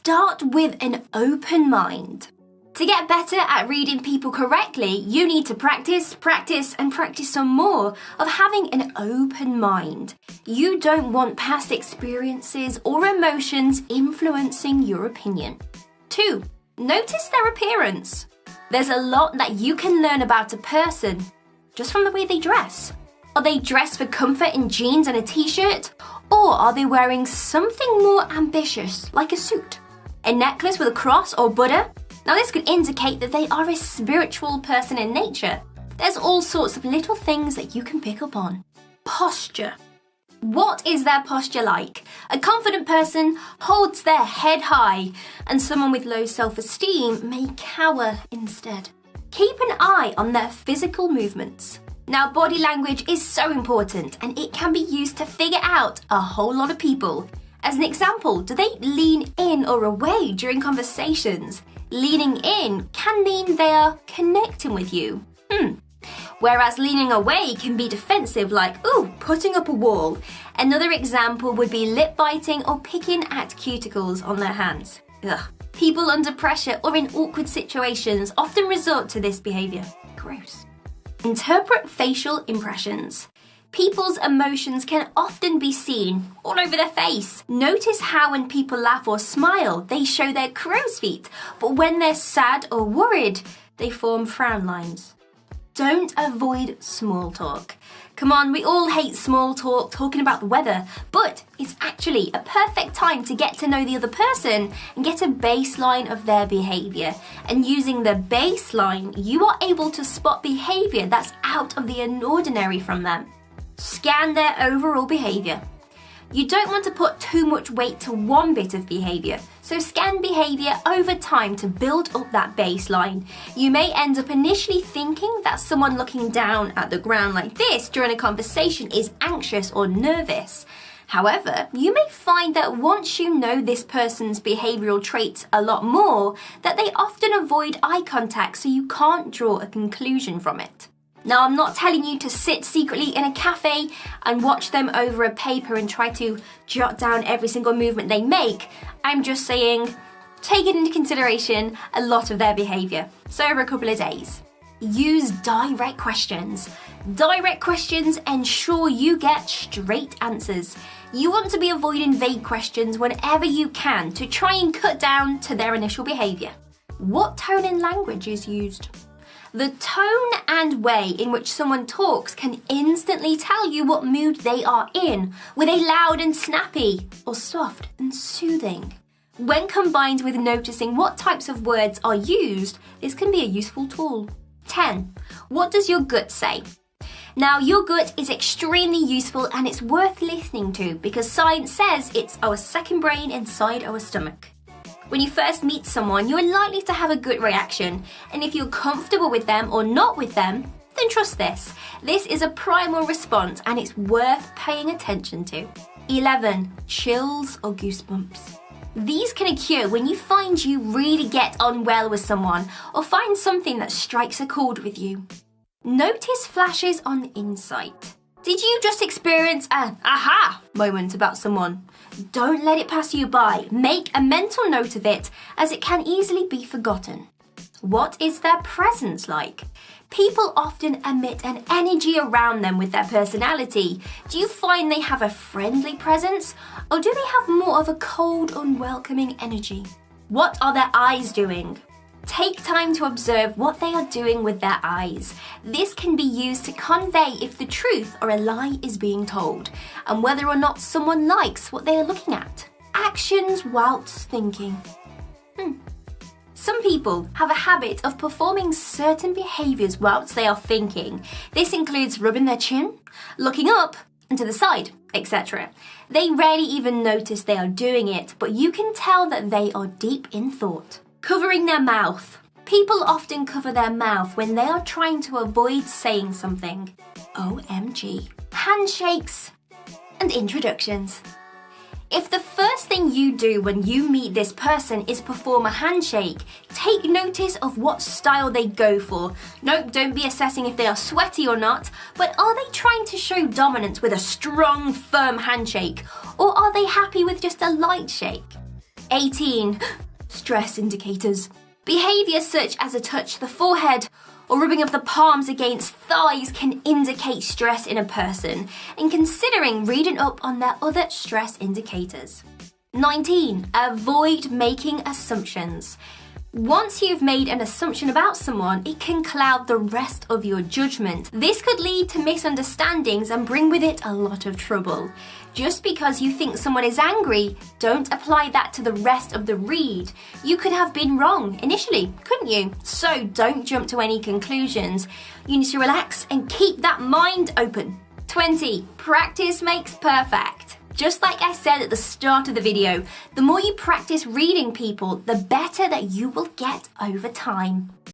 start with an open mind. To get better at reading people correctly, you need to practice, and practice some more of having an open mind. You don't want past experiences or emotions influencing your opinion. 2. Notice their appearance. There's a lot that you can learn about a person just from the way they dress. Are they dressed for comfort in jeans and a t-shirt? Or are they wearing something more ambitious, like a suit? A necklace with a cross or Buddha? Now this could indicate that they are a spiritual person in nature. There's all sorts of little things that you can pick up on. Posture. What is their posture like? A confident person holds their head high, and someone with low self-esteem may cower instead. Keep an eye on their physical movements. Now, body language is so important, and it can be used to figure out a whole lot of people. As an example, do they lean in or away during conversations? Leaning in can mean they are connecting with you. Whereas leaning away can be defensive, like, putting up a wall. Another example would be lip biting or picking at cuticles on their hands. People under pressure or in awkward situations often resort to this behaviour. Gross. Interpret facial impressions. People's emotions can often be seen all over their face. Notice how when people laugh or smile, they show their crow's feet, but when they're sad or worried, they form frown lines. Don't avoid small talk. Come on, we all hate small talk, talking about the weather, but it's actually a perfect time to get to know the other person and get a baseline of their behaviour. And using the baseline, you are able to spot behaviour that's out of the ordinary from them. Scan their overall behaviour. You don't want to put too much weight to one bit of behaviour, so scan behaviour over time to build up that baseline. You may end up initially thinking that someone looking down at the ground like this during a conversation is anxious or nervous. However, you may find that once you know this person's behavioural traits a lot more, that they often avoid eye contact, so you can't draw a conclusion from it. Now, I'm not telling you to sit secretly in a cafe and watch them over a paper and try to jot down every single movement they make. I'm just saying, take it into consideration a lot of their behaviour. So over a couple of days. Use direct questions. Direct questions ensure you get straight answers. You want to be avoiding vague questions whenever you can to try and cut down to their initial behaviour. What tone and language is used? The tone and way in which someone talks can instantly tell you what mood they are in, with a loud and snappy, or soft and soothing. When combined with noticing what types of words are used, this can be a useful tool. 10. What does your gut say? Now, your gut is extremely useful and it's worth listening to because science says it's our second brain inside our stomach. When you first meet someone, you're likely to have a gut reaction, and if you're comfortable with them or not with them, then trust this. This is a primal response and it's worth paying attention to. 11. Chills or goosebumps. These can occur when you find you really get on well with someone or find something that strikes a chord with you. Notice flashes on insight. Did you just experience an aha moment about someone? Don't let it pass you by. Make a mental note of it, as it can easily be forgotten. What is their presence like? People often emit an energy around them with their personality. Do you find they have a friendly presence, or do they have more of a cold, unwelcoming energy? What are their eyes doing? Take time to observe what they are doing with their eyes. This can be used to convey if the truth or a lie is being told, and whether or not someone likes what they are looking at. Actions whilst thinking. Some people have a habit of performing certain behaviours whilst they are thinking. This includes rubbing their chin, looking up and to the side, etc. They rarely even notice they are doing it, but you can tell that they are deep in thought. Covering their mouth. People often cover their mouth when they are trying to avoid saying something. OMG. Handshakes and introductions. If the first thing you do when you meet this person is perform a handshake, take notice of what style they go for. Nope, don't be assessing if they are sweaty or not, but are they trying to show dominance with a strong, firm handshake, or are they happy with just a light shake? 18. Stress indicators. Behaviour such as a touch to the forehead or rubbing of the palms against thighs can indicate stress in a person, and considering reading up on their other stress indicators. 19. Avoid making assumptions. Once you've made an assumption about someone, it can cloud the rest of your judgment. This could lead to misunderstandings and bring with it a lot of trouble. Just because you think someone is angry, don't apply that to the rest of the read. You could have been wrong initially, couldn't you? So don't jump to any conclusions. You need to relax and keep that mind open. 20. Practice makes perfect. Just like I said at the start of the video, the more you practice reading people, the better that you will get over time.